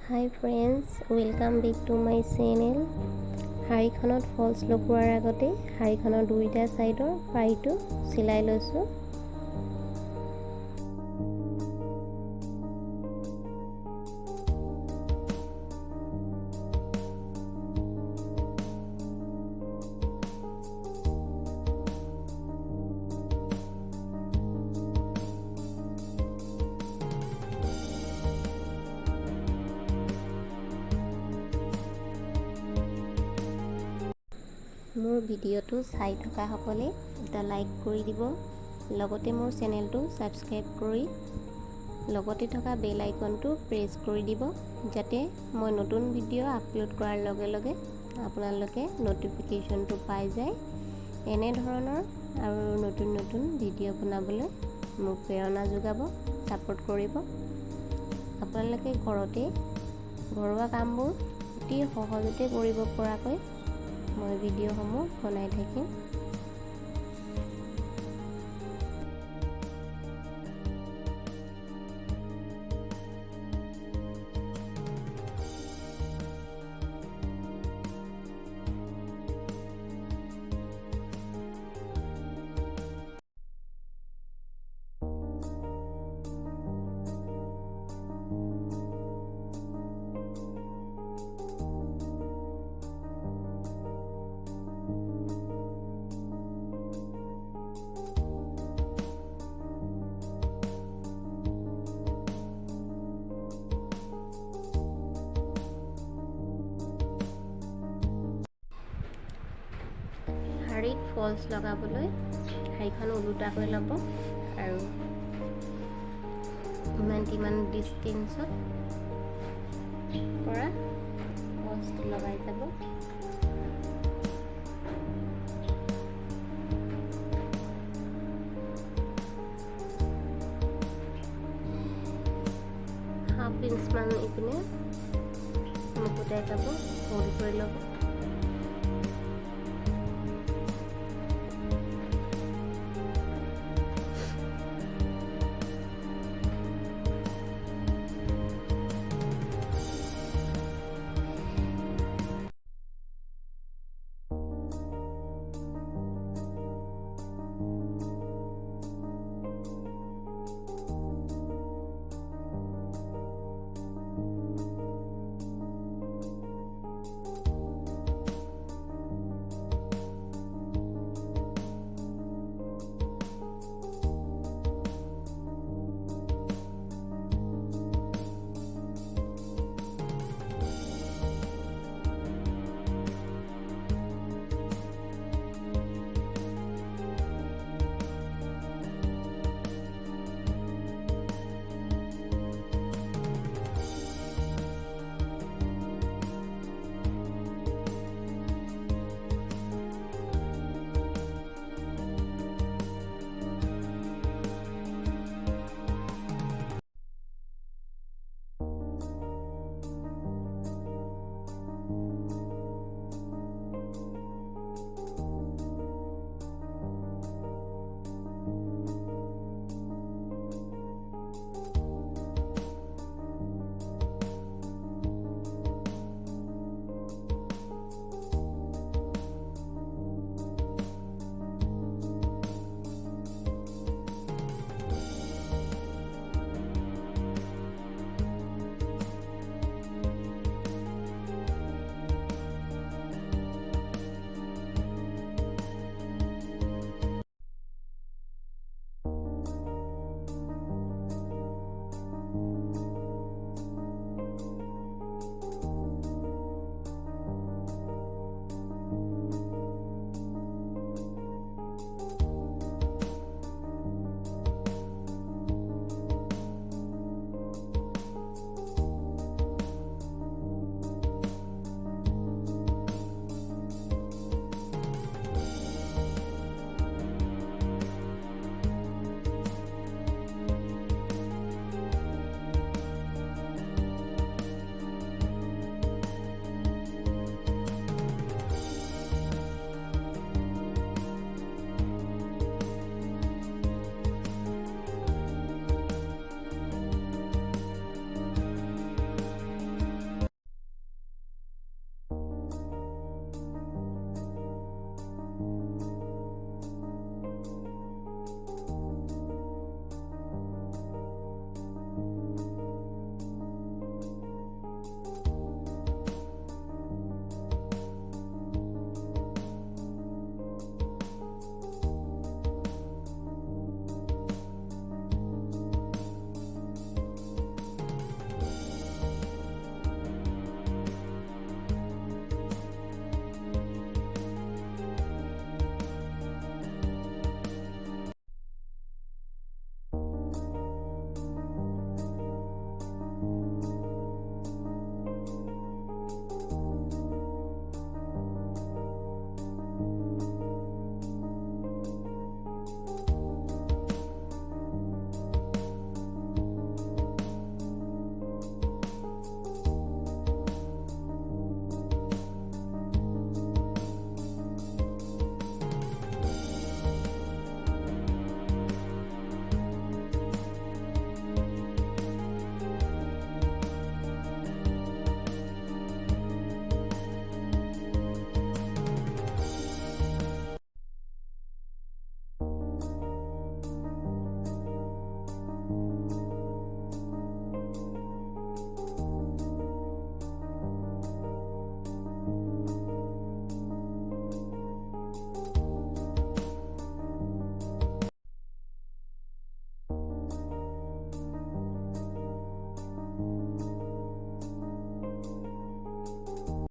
High friends, welcome back to my channel. শাৰীখনত falls লগোৱাৰ আগতে শাৰীখনৰ দুইটা ছাইডৰ পাৰিটো চিলাই লৈছোঁ। মোৰ ভিডিঅ'টো চাই থকাসকলে এটা লাইক কৰি দিব, লগতে মোৰ চেনেলটো ছাবস্ক্ৰাইব কৰি লগতে থকা বেল আইকনটো প্ৰেছ কৰি দিব, যাতে মই নতুন ভিডিঅ' আপলোড কৰাৰ লগে লগে আপোনালোকে ন'টিফিকেশ্যনটো পাই যায়। এনেধৰণৰ আৰু নতুন নতুন ভিডিঅ' বনাবলৈ মোক প্ৰেৰণা যোগাব, ছাপোৰ্ট কৰিব। আপোনালোকে ঘৰতে ঘৰুৱা কামবোৰ অতি সহজতে কৰিব পৰাকৈ মই ভিডিঅ'সমূহ বনাই থাকিম। শাৰীত ফলছ লগাবলৈ শাৰীখন ওলোটাকৈ ল'ব আৰু ইমান ডিষ্টেঞ্চত পৰা ফলছটো লগাই যাব। ½ ইঞ্চমান ইপিনে মুকুতাই যাব, ফোল্ড কৰি ল'ব।